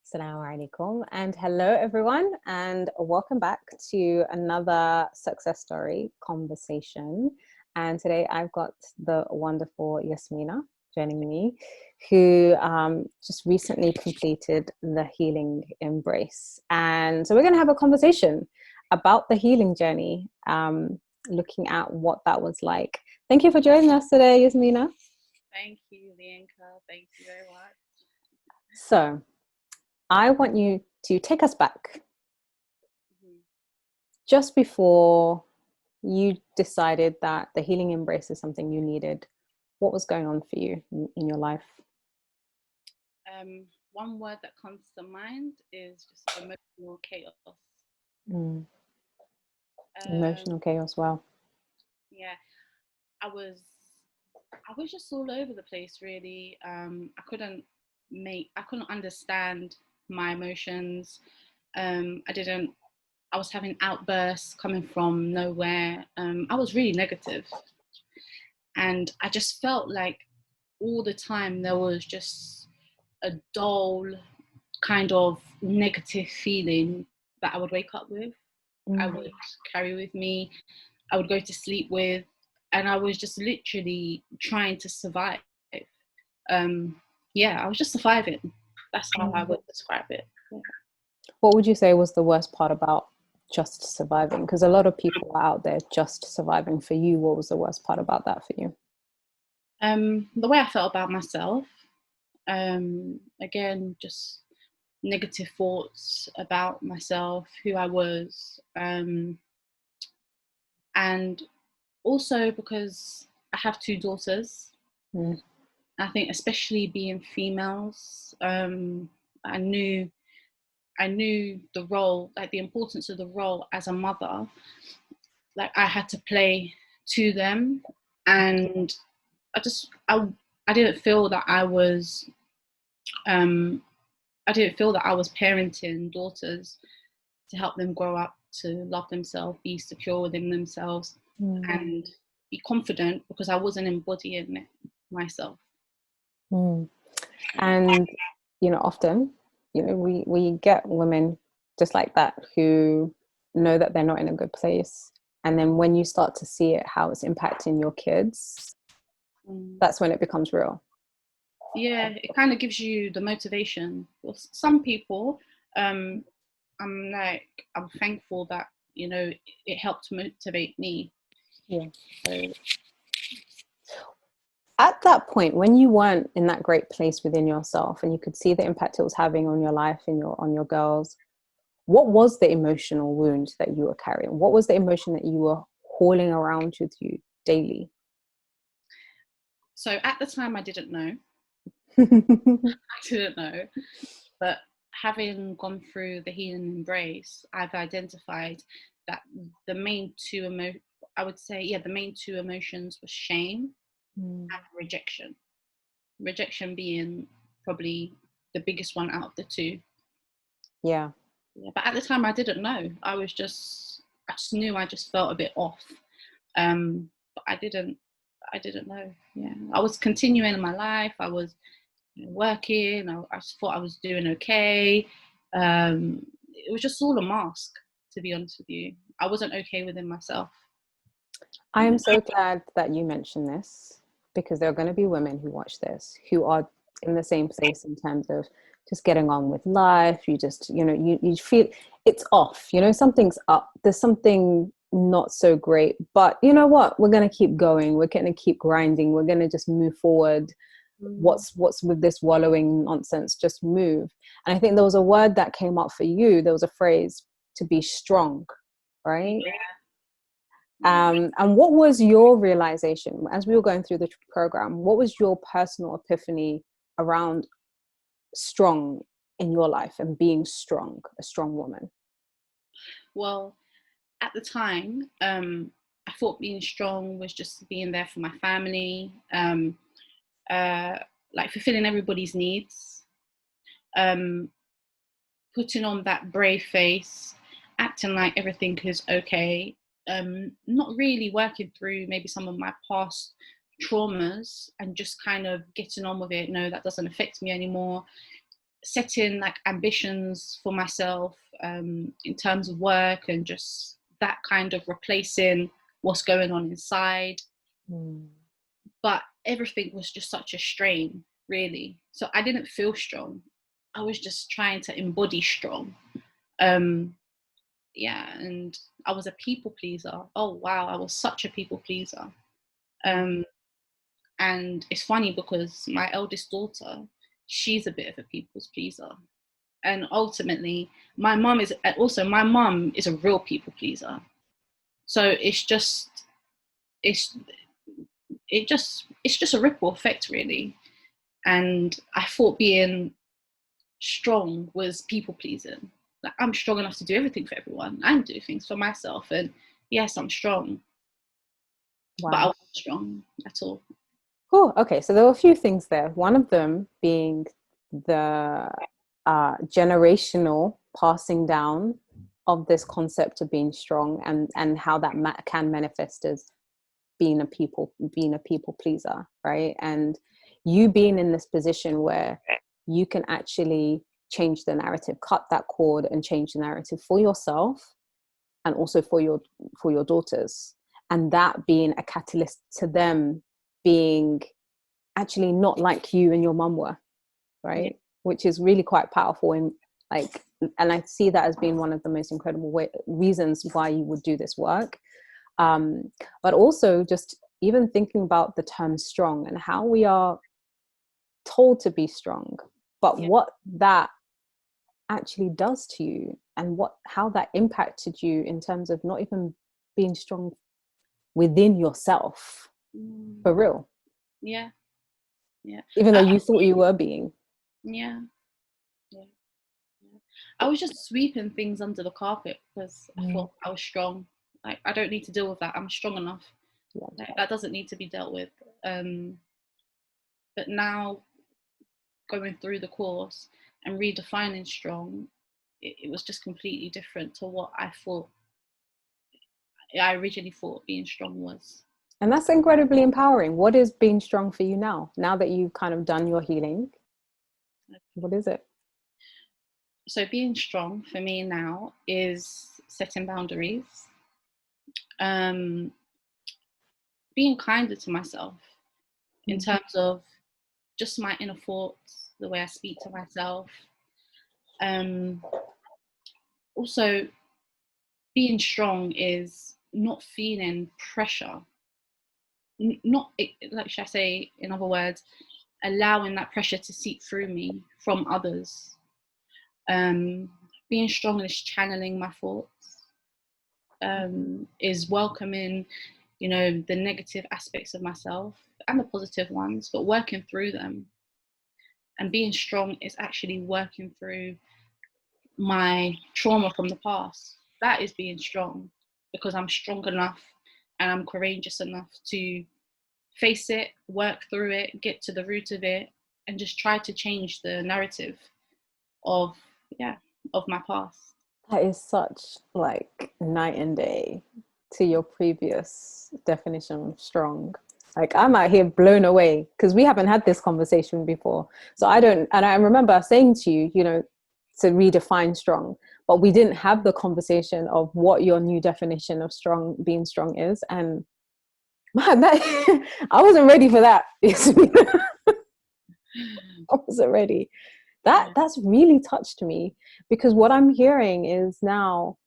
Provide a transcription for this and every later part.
Assalamu alaikum and hello everyone and welcome back to another success story conversation. And today I've got the wonderful Yasmina joining me, who just recently completed the healing embrace. And so we're going to have a conversation about the healing journey, looking at what that was like. Thank you for joining us today, Yasmina. Thank you, LaYinka. Thank you very much. So I want you to take us back just before you decided that the healing embrace is something you needed. What was going on for you in your life? One word that comes to mind is just emotional chaos. Emotional chaos. Wow. Yeah, I was just all over the place. Really, I couldn't understand my emotions. I was having outbursts coming from nowhere. I was really negative, and I just felt like all the time there was just a dull kind of negative feeling that I would wake up with. I would carry with me, I would go to sleep with, and I was just literally trying to survive. I was just surviving. That's how I would describe it. Yeah. What would you say was the worst part about just surviving? Because a lot of people are out there just surviving. For you, what was the worst part about that for you? The way I felt about myself. Again, just negative thoughts about myself, who I was, and also because I have two daughters. I think especially being females, I knew the role, like the importance of the role as a mother, like I had to play to them, and I didn't feel that I was parenting daughters to help them grow up to love themselves, be secure within themselves, and be confident, because I wasn't embodying it myself. And often we get women just like that who know that they're not in a good place, and then when you start to see it, how it's impacting your kids, that's when it becomes real. Yeah, it kind of gives you the motivation. Well, some people, I'm thankful that it helped motivate me. Yeah. So, at that point, when you weren't in that great place within yourself and you could see the impact it was having on your life and on your girls, what was the emotional wound that you were carrying? What was the emotion that you were hauling around with you daily? So at the time, I didn't know. I didn't know. But having gone through the healing embrace, I've identified that the main two emotions were shame and rejection. Rejection being probably the biggest one out of the two. Yeah. But at the time, I didn't know. I just knew I just felt a bit off. But I didn't know. Yeah, I was continuing in my life. I was working. I just thought I was doing okay. It was just all a mask, to be honest with you. I wasn't okay within myself. I am so glad that you mentioned this, because there are going to be women who watch this who are in the same place in terms of just getting on with life. You just, you feel it's off, something's up. There's something not so great, but you know what? We're going to keep going. We're going to keep grinding. We're going to just move forward. What's with this wallowing nonsense? Just move. And I think there was a word that came up for you. There was a phrase, to be strong, right? Yeah. And what was your realization as we were going through the program? What was your personal epiphany around strong in your life and being strong, a strong woman? Well, at the time, I thought being strong was just being there for my family, like fulfilling everybody's needs, putting on that brave face, acting like everything is okay, not really working through maybe some of my past traumas and just kind of getting on with it. No, that doesn't affect me anymore. setting like ambitions for myself, in terms of work, and just that kind of replacing what's going on inside. Mm. But everything was just such a strain, really. So I didn't feel strong. I was just trying to embody strong. Um, yeah, and I was a people pleaser. Oh wow, I was such a people pleaser. Um, and it's funny because my eldest daughter, she's a bit of a people's pleaser. And ultimately, my mum is a real people pleaser. So it's it's just a ripple effect, really. And I thought being strong was people pleasing. Like, I'm strong enough to do everything for everyone and do things for myself. And yes, I'm strong, but I Wow. wasn't strong at all. Cool. Okay, so there were a few things there. One of them being the generational passing down of this concept of being strong, and how that can manifest as being a people pleaser, right? And you being in this position where you can actually change the narrative, cut that cord, and change the narrative for yourself and also for your daughters, and that being a catalyst to them being actually not like you and your mum were, Yeah. right? Which is really quite powerful. And like, and I see that as being one of the most incredible reasons why you would do this work. But also just even thinking about the term strong and how we are told to be strong, but Yeah. what that actually does to you, and how that impacted you in terms of not even being strong within yourself, Mm, for real, yeah. Yeah. even though I, you thought you were being. yeah. Yeah. Yeah. I was just sweeping things under the carpet because I Mm. thought I was strong. Like, I don't need to deal with that. I'm strong enough. Yeah. Like, that doesn't need to be dealt with. Um, but now, going through the course and redefining strong, it was just completely different to what I originally thought being strong was. And that's incredibly empowering. What is being strong for you now that you've kind of done your healing? What is it? So being strong for me now is setting boundaries, um, being kinder to myself in Mm. terms of just my inner thoughts, the way I speak to myself. Um, Also, being strong is not feeling pressure, not, like, should I say, in other words, allowing that pressure to seep through me from others. Um, Being strong is channeling my thoughts, is welcoming, the negative aspects of myself and the positive ones, but working through them. And being strong is actually working through my trauma from the past. That is being strong, because I'm strong enough and I'm courageous enough to face it, work through it, get to the root of it, and just try to change the narrative of, yeah, of my past. That is such like night and day to your previous definition of strong. Like, I'm out here blown away because we haven't had this conversation before. So I Yeah. don't, and I remember saying to you, to redefine strong, but we didn't have the conversation of what your new definition of strong, being strong is. And man, I wasn't ready for that. I wasn't ready. Yeah. That's really touched me, because what I'm hearing is now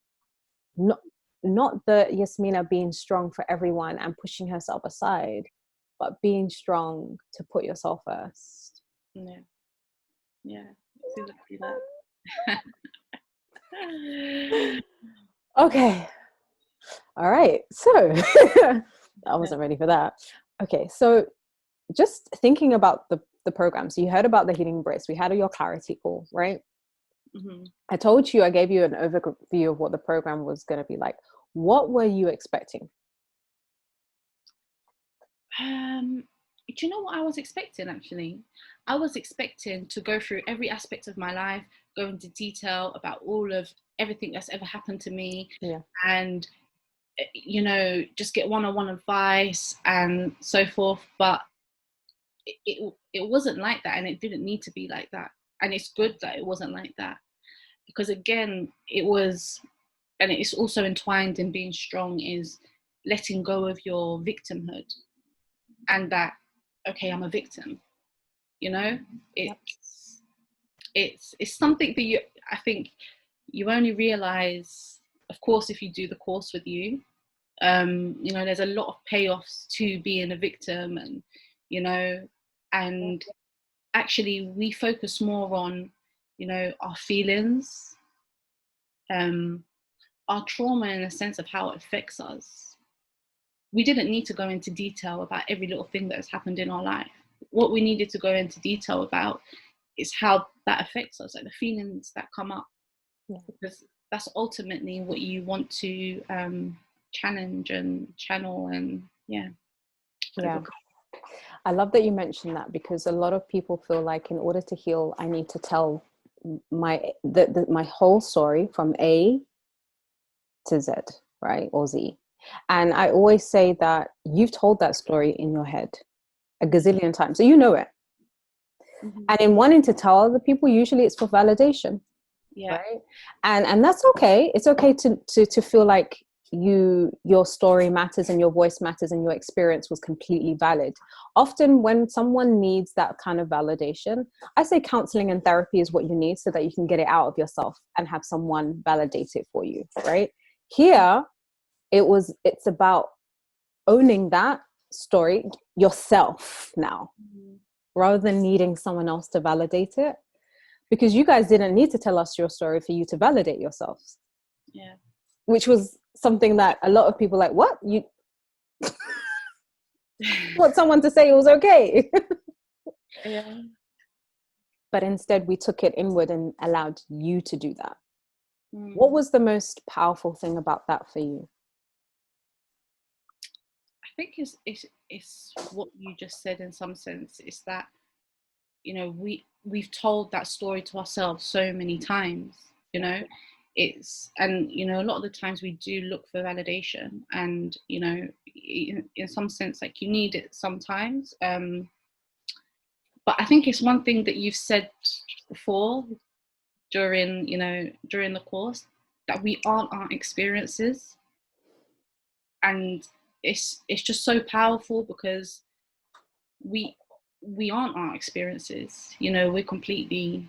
not not the Yasmina being strong for everyone and pushing herself aside, but being strong to put yourself first. Yeah. Yeah. It's exactly that. Okay. All right. So I wasn't ready for that. Okay. So just thinking about the program. So you heard about the healing embrace. We had your clarity call, right? Hmm. I told you, I gave you an overview of what the program was going to be like. What were you expecting? Do you know what I was expecting, actually? I was expecting to go through every aspect of my life, go into detail about all of everything that's ever happened to me, Yeah. and, just get one-on-one advice and so forth. But it wasn't like that, and it didn't need to be like that. And it's good that it wasn't like that, because again, it was, and it's also entwined in being strong, is letting go of your victimhood, and that, okay, I'm a victim, you know. It's something that I think you only realize, of course, if you do the course with you. You know, there's a lot of payoffs to being a victim, and you know, and actually we focus more on, you know, our feelings, our trauma, in a sense of how it affects us. We didn't need to go into detail about every little thing that has happened in our life. What we needed to go into detail about is how that affects us, like the feelings that come up, because that's ultimately what you want to challenge and channel. And yeah. I love that you mentioned that, because a lot of people feel like in order to heal, I need to tell my whole story from A to Z, right? Or Z. And I always say that you've told that story in your head a gazillion times, so you know it. And in wanting to tell other people, usually it's for validation, right? And that's okay. It's okay to feel like your story matters and your voice matters and your experience was completely valid. Often when someone needs that kind of validation, I say counseling and therapy is what you need, so that you can get it out of yourself and have someone validate it for you, right? Here it's about owning that story yourself now, rather than needing someone else to validate it, because you guys didn't need to tell us your story for you to validate yourselves. Which was something that a lot of people like, what, you want someone to say it was okay. But instead we took it inward and allowed you to do that. What was the most powerful thing about that for you? I think it's what you just said in some sense, is that, you know, we've told that story to ourselves so many times, you know. And you know, a lot of the times we do look for validation, and you know, in some sense, like, you need it sometimes. But I think it's one thing that you've said before during the course, that we aren't our experiences. And it's just so powerful, because we aren't our experiences, you know. We're completely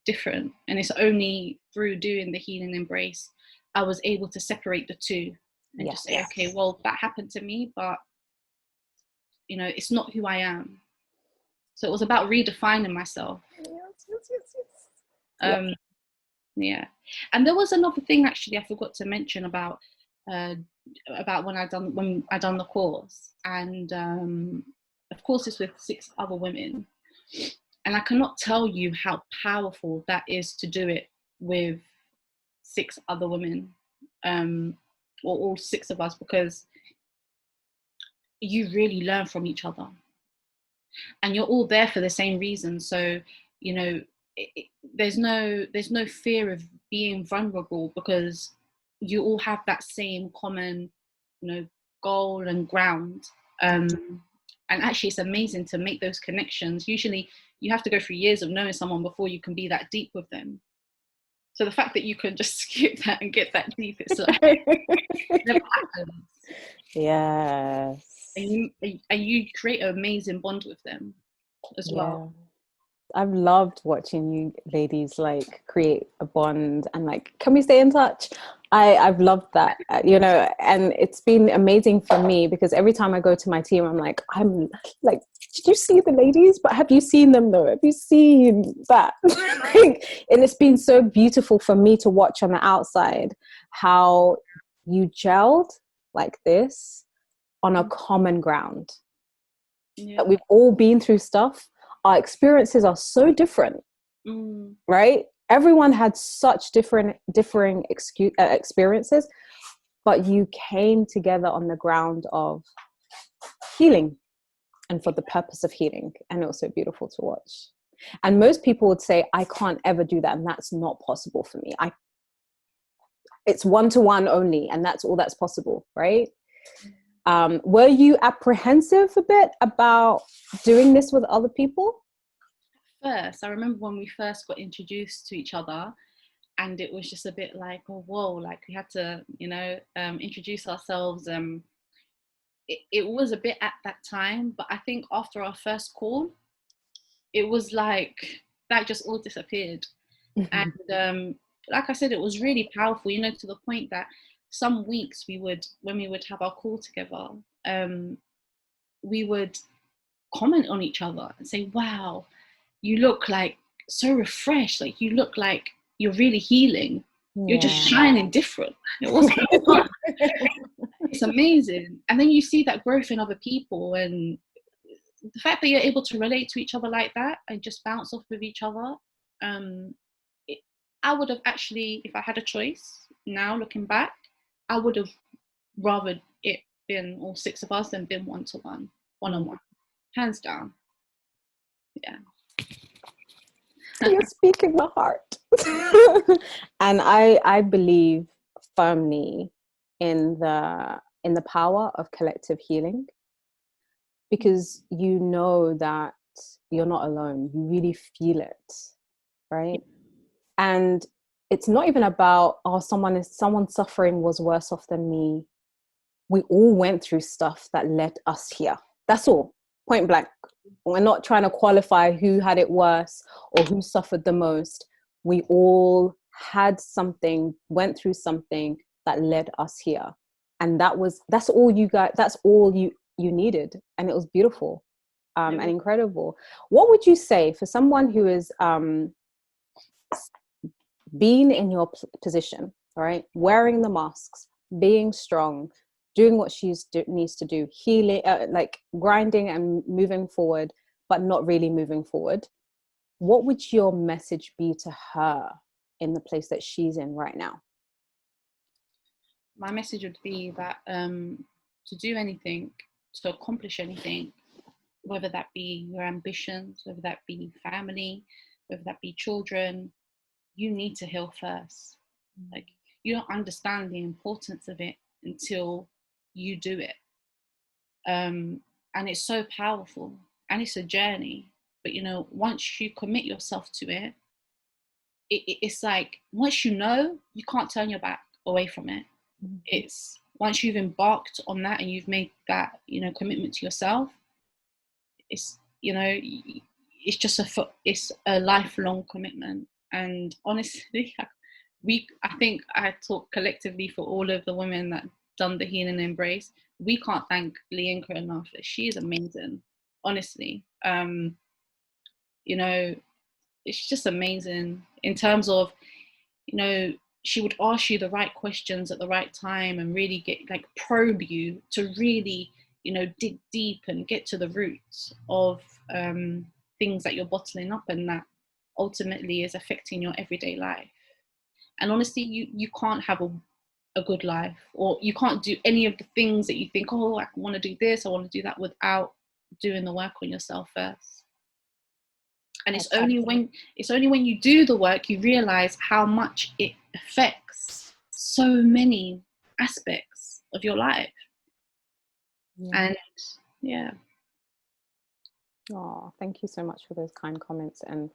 different, and it's only through doing the healing embrace I was able to separate the two and just say, okay, well, that happened to me, but you know, it's not who I am. So it was about redefining myself. Yeah. And there was another thing actually I forgot to mention about when I done the course, and of course it's with 6 other women, and I cannot tell you how powerful that is to do it with 6 other women, or all 6 of us, because you really learn from each other, and you're all there for the same reason. So you know, there's no fear of being vulnerable, because you all have that same common, you know, goal and ground. And actually it's amazing to make those connections. Usually you have to go through years of knowing someone before you can be that deep with them. So the fact that you can just skip that and get that deep, it's like it never happens. Yes. And you create an amazing bond with them as well. I've loved watching you ladies like create a bond and like, can we stay in touch? I've loved that, you know, and it's been amazing for me, because every time I go to my team, I'm like, did you see the ladies? But have you seen them though? Have you seen that? And it's been so beautiful for me to watch on the outside how you gelled like this on a common ground. That we've all been through stuff. Our experiences are so different, right? Everyone had such differing experiences, but you came together on the ground of healing and for the purpose of healing. And it was so beautiful to watch. And most people would say, I can't ever do that, and that's not possible for me. It's 1-to-1 only, and that's all that's possible, right? Were you apprehensive a bit about doing this with other people? first, I remember when we first got introduced to each other, and it was just a bit like, oh, whoa, like we had to, introduce ourselves. It was a bit at that time, but I think after our first call, it was like that just all disappeared. And like I said, it was really powerful, to the point that some weeks when we would have our call together, we would comment on each other and say, wow, you look like so refreshed, like you look like you're really healing. You're just Yeah. shining different. It was it's amazing. And then you see that growth in other people, and the fact that you're able to relate to each other like that and just bounce off with each other. um it, I would have actually, if I had a choice now looking back, I would have rather it been all six of us than been one-to-one, one-on-one, hands down. Yeah. You're speaking the heart. And I believe firmly in the power of collective healing, because you know that you're not alone. You really feel it, right? And it's not even about, oh, someone suffering was worse off than me. We all went through stuff that led us here. That's all. Point blank. We're not trying to qualify who had it worse or who suffered the most. We all had something, went through something that led us here. And that's all you got. That's all you needed. And it was beautiful, and incredible. What would you say for someone who is being in your position, right? Wearing the masks, being strong, doing what needs to do, healing, like grinding and moving forward, but not really moving forward. What would your message be to her in the place that she's in right now? My message would be that to do anything, to accomplish anything, whether that be your ambitions, whether that be family, whether that be children, you need to heal first. Like, you don't understand the importance of it until you do it. And it's so powerful, and it's a journey. But once you commit yourself to it, it's like, once you can't turn your back away from it. It's once you've embarked on that and you've made that commitment to yourself, it's it's just it's a lifelong commitment. And honestly, I think I talk collectively for all of the women that done the healing embrace. We can't thank LaYinka enough. She is amazing, honestly. It's just amazing in terms of, she would ask you the right questions at the right time and really probe you to really, dig deep and get to the roots of things that you're bottling up and that ultimately is affecting your everyday life. And honestly, you can't have a good life, or you can't do any of the things that you think, oh, I want to do this, I want to do that, without doing the work on yourself first. And it's only when you do the work you realize how much it affects so many aspects of your life. And yeah. Oh, thank you so much for those kind comments. And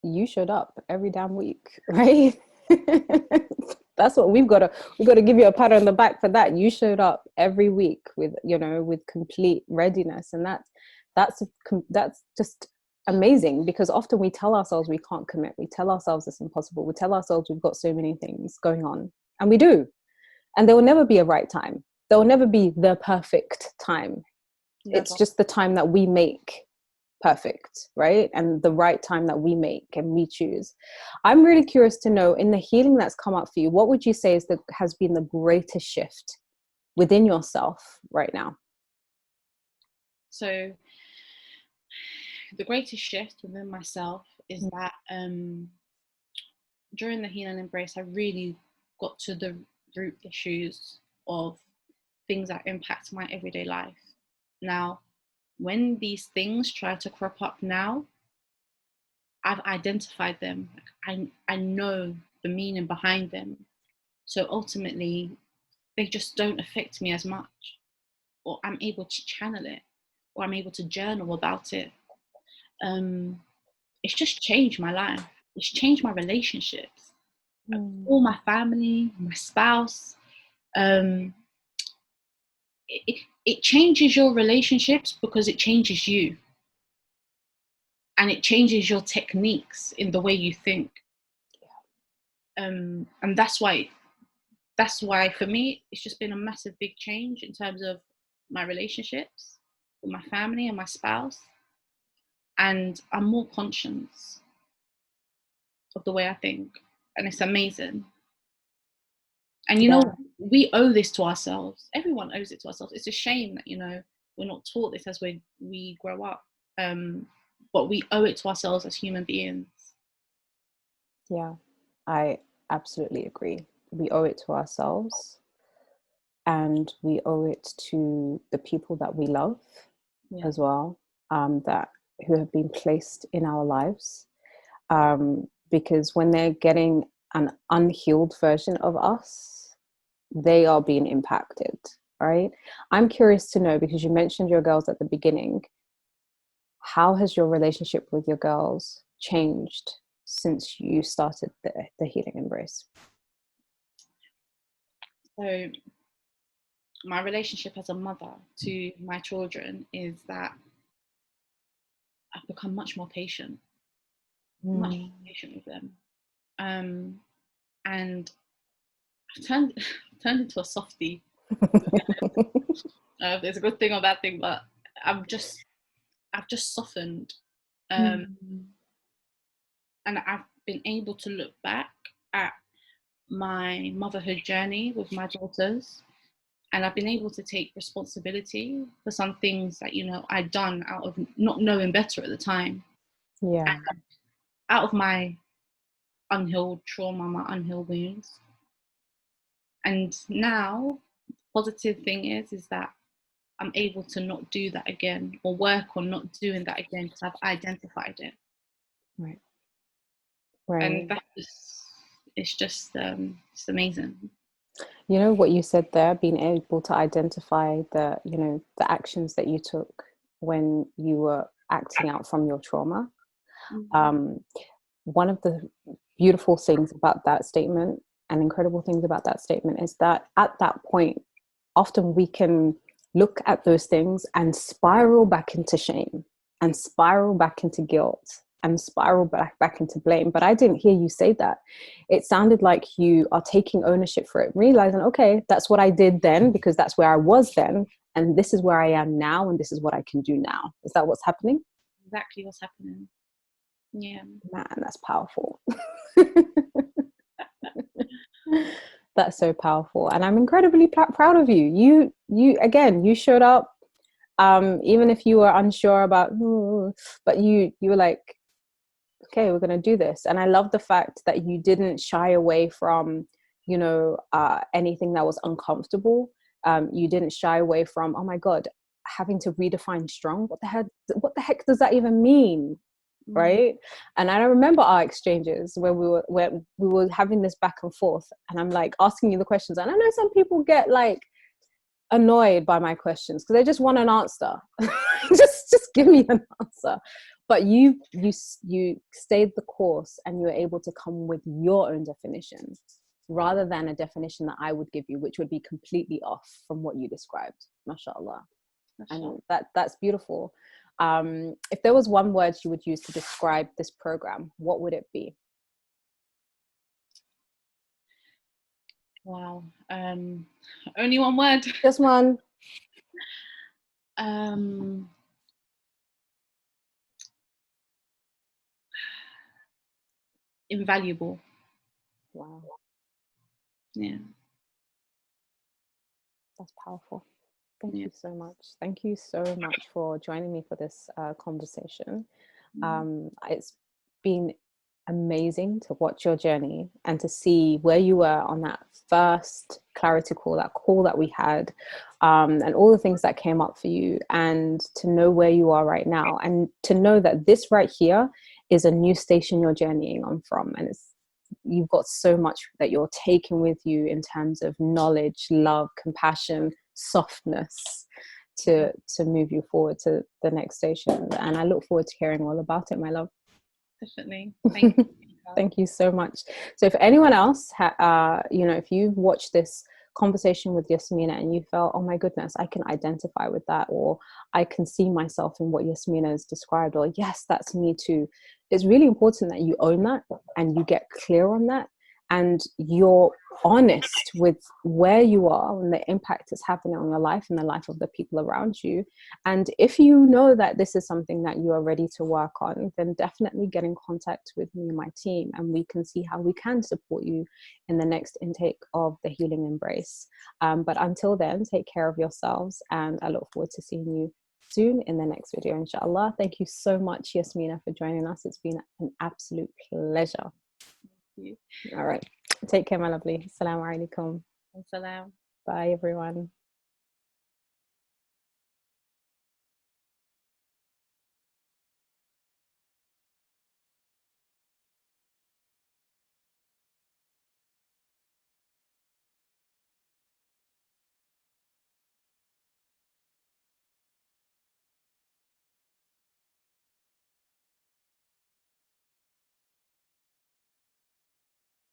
you showed up every damn week, right? That's what we've got to give you a pat on the back for that. You showed up every week with complete readiness, and that's just amazing, because often we tell ourselves we can't commit, we tell ourselves it's impossible, we tell ourselves we've got so many things going on, and we do, and there will never be a right time, there will never be the perfect time. Never. It's just the time that we make perfect, right? And the right time that we make and we choose. I'm really curious to know, in the healing that's come up for you, what would you say has been the greatest shift within yourself right now? So the greatest shift within myself is that during the healing embrace, I really got to the root issues of things that impact my everyday life. Now, when these things try to crop up now, I've identified them. I know the meaning behind them. So ultimately, they just don't affect me as much, or I'm able to channel it, or I'm able to journal about it. it's just changed my life. It's changed my relationships, Mm. all my family, my spouse. Um, it changes your relationships because it changes you, and it changes your techniques in the way you think. And that's why for me it's just been a massive big change in terms of my relationships with my family and my spouse, and I'm more conscious of the way I think, and it's amazing. And Yeah, we owe this to ourselves. Everyone owes it to ourselves. It's a shame that we're not taught this as we grow up, but we owe it to ourselves as human beings. yeah, I absolutely agree. We owe it to ourselves, and we owe it to the people that we love Yeah. as well, that who have been placed in our lives. Because when they're getting an unhealed version of us, they are being impacted, right? I'm curious to know, because you mentioned your girls at the beginning, how has your relationship with your girls changed since you started the healing embrace? So my relationship as a mother to my children is that I've become much more Mm. patient with them, and I've turned turned into a softie. There's a good thing or bad thing, but I've just I've just softened, um, Mm. and I've been able to look back at my motherhood journey with my daughters, and I've been able to take responsibility for some things that I'd done out of not knowing better at the time, Yeah, out of my unhealed trauma, my unhealed wounds. And now, positive thing is that I'm able to not do that again, or work on not doing that again, because I've identified it. right, And right. that is, it's amazing. You know what you said there, being able to identify the actions that you took when you were acting out from your trauma. Mhm. Um, One of the beautiful things about that statement and incredible things about that statement is that at that point, often we can look at those things and spiral back into shame and spiral back into guilt and spiral back into blame. But I didn't hear you say that. It sounded like you are taking ownership for it, realizing, okay, that's what I did then because that's where I was then. And this is where I am now. And this is what I can do now. Is that what's happening? Exactly what's happening. Yeah. Man, that's powerful. That's so powerful, and I'm incredibly proud of you. You again, you showed up, even if you were unsure about, but you were like, okay, we're gonna do this. And I love the fact that you didn't shy away from, anything that was uncomfortable. You didn't shy away from, oh my god, having to redefine strong. What the heck does that even mean? Mm. Right. And I remember our exchanges where we were having this back and forth, and I'm like asking you the questions, and I know some people get like annoyed by my questions because they just want an answer. just give me an answer. But you stayed the course, and you were able to come with your own definition rather than a definition that I would give you, which would be completely off from what you described. MashaAllah. That's And that's beautiful. If there was one word you would use to describe this program, what would it be? wow. Only one word. Just one. um, Invaluable. Wow, Yeah. that's powerful. Thank Yeah. you so much. Thank you so much for joining me for this conversation. Mm. It's been amazing to watch your journey and to see where you were on that first clarity call, that call that we had, and all the things that came up for you, and to know where you are right now, and to know that this right here is a new station you're journeying on from. And you've got so much that you're taking with you in terms of knowledge, love, compassion, softness, to move you forward to the next station. And I look forward to hearing all about it, my love. definitely. Thank you. Thank you so much. So if anyone else, if you've watched this conversation with Yasmina and you felt, oh my goodness, I can identify with that, or I can see myself in what Yasmina has described, or yes, that's me too. It's really important that you own that and you get clear on that, and you're honest with where you are and the impact it's having on your life and the life of the people around you. And if you know that this is something that you are ready to work on, then definitely get in contact with me and my team, and we can see how we can support you in the next intake of the Healing Embrace. But until then, take care of yourselves, and I look forward to seeing you soon in the next video, inshallah. Thank you so much, Yasmina, for joining us. It's been an absolute pleasure. You. All right. Take care, my lovely. Assalamu alaikum. Salam. Bye, everyone.